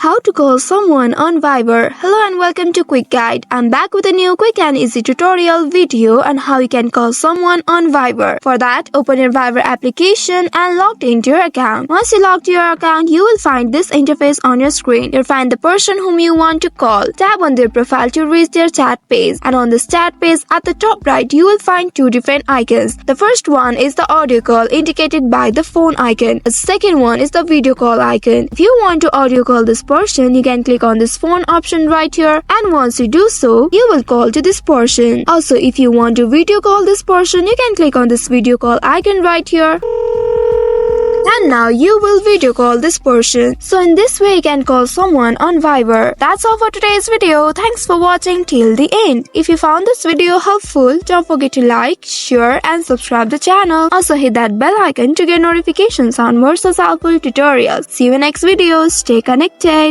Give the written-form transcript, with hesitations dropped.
How to call someone on Viber. Hello and welcome to Quick Guide. I'm back with a new quick and easy tutorial video on how you can call someone on Viber. For that, open your Viber application and log into your account. Once you log to your account, you will find this interface on your screen. You'll find the person whom you want to call. Tap on their profile to reach their chat page. And on this chat page, at the top right, you will find two different icons. The first one is the audio call indicated by the phone icon. The second one is the video call icon. If you want to audio call this person, you can click on this phone option right here, and once you do so, you will call to this person. Also, if you want to video call this person, you can click on this video call icon right here. And now you will video call this person. So in this way you can call someone on Viber. That's all for today's video. Thanks for watching till the end. If you found this video helpful, don't forget to like, share and subscribe the channel. Also hit that bell icon to get notifications on more such helpful tutorials. See you in next video. Stay connected.